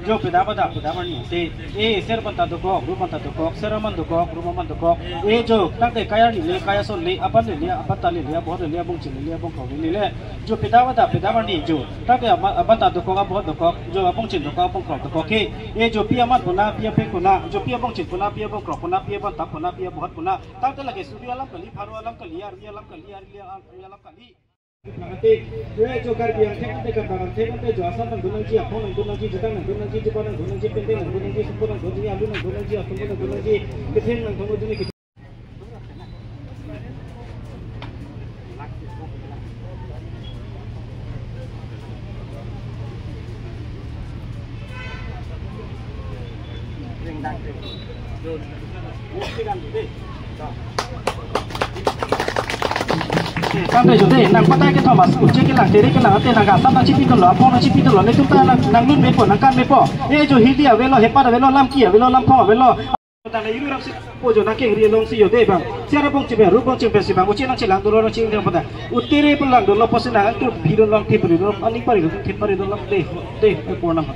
Jo peda mani se ser banta dukok ru banta dukok seraman dukok rumaman dukok jo takte kaya ni le kaya son le apan le apan ta le bahut le abong chin le abong kau le jo peda mani jo takte banta dukok abong dukok jo abong chin dukok abong kau dukok ke jo pia mat puna pia pe puna jo pia abong chin puna pia abong kau puna pia banta puna pia bahut puna takte lage suri alam kali pharu alam kali armi alam kali alam kali nanti jo karbiang tekante kambangan tekante jo asal nang gunung ji apong nang gunung ji jetang nang gunung ji jepan nang gunung ji pendeng nang gunung ji sempur nang gunung ji alu nang gunung ji atong nang gunung ji ketheng nang gunung ji Sampai jodoh, nang patah kita mas, ucap kita, teri kita, ate nang asam nang cipi tu lo, apong nang cipi tu lo, letup ta nang lun mepo, nang kan mepo, jo hidia velo, hepa velo, lam kia, velo lam pong, velo. Tanda iru rap pojo nang keng ri long si jodoh bang, siapa pong cipi, rupong cipi si bang, ucap nang cilang dulu nang cilang pada, uteri pelang dulu, posen nang tu biru long tipu dulu, aning pari dulu, deh, ekor nang.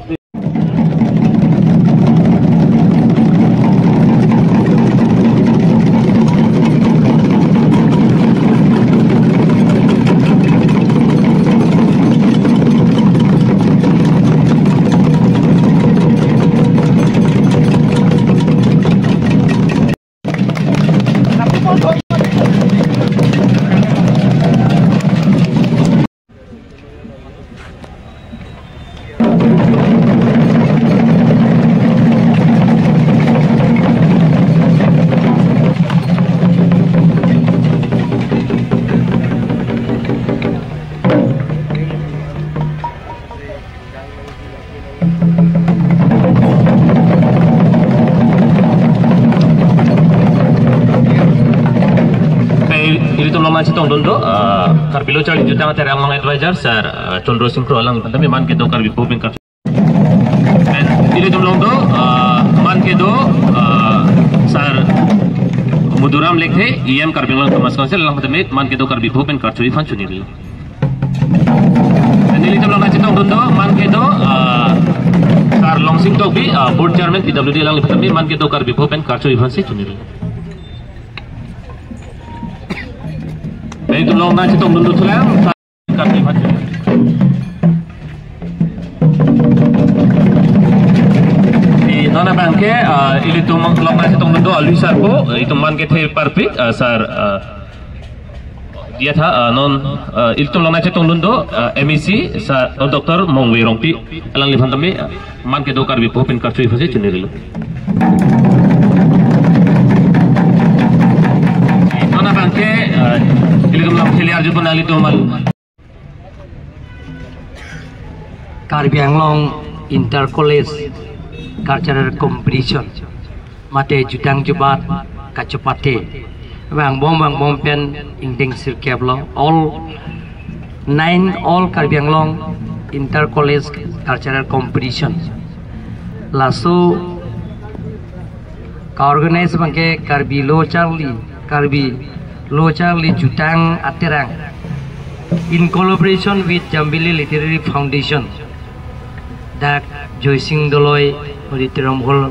Citong dondo karpilo cari jutang atau yang advisor sir condro simpro lang tapi man kedo karbi puping kar ini dondo man kedo sir Muduram lekhe EM Karbinglong Thomas Council lang matamit man kedo karbi pen karchui fan chunil. Nili tam lang na chitong dundo man kedo Sar Longsing Tobi board chairman PWD lang matamit man kedo karbi pen karchui fan se chunil. Baik long na chitong dundo tulang karbi fan chunil. Nona bangke itu mengkelompokan setong bendo alusar ko itu man kethe perfect sar dia tha non itu lona setong bendo MEC sa Dr. Mongwe Rongpi alang liban tami man ke dokar bi popen karchui fase chunirilo nona bangke iligum lam kheliar jupun ali to mal Karbi Anglong Inter College cultural competition mate jutang jubat kacopate bang bom pen inding sirkeblo all 9 all Karbi Anglong Inter College cultural competition lasu ka organize bangke Karbi Lo Charlie jutang aterang in collaboration with Jambili Literary Foundation dak Joysing Doloy Auditorium Hall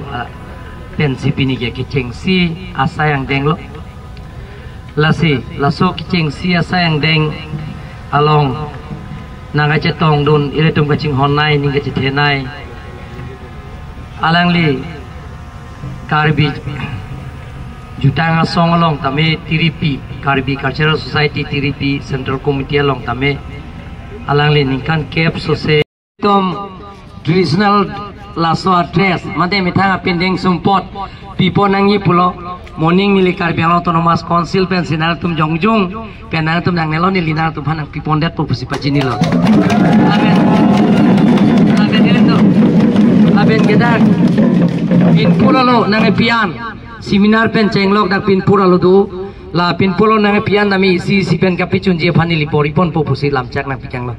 PNCP ni kiceng si asa yang deng lo laso kiceng si asa yang deng along naga cetong dun iletum kacing honai ning kacitenai alang li Karbi jutang asong along tame TRP Karbi Cultural Society TRP Central Committee along tame alang li ningkan cap sose tom traditional laso address mate mitanga pending support pipo nangi pulo morning nili Karbi Anglong Autonomous Council pensinar tum jongjung penang tum nang nelon nili nar tum hanang pipondet popusi pajini lo aben itu aben gedak pin pura lo nang pian seminar pen cenglok dak pin pura lo du la pin pura nang pian nami si pen kapicun je phani li poripon popusi lamcak nang picang lo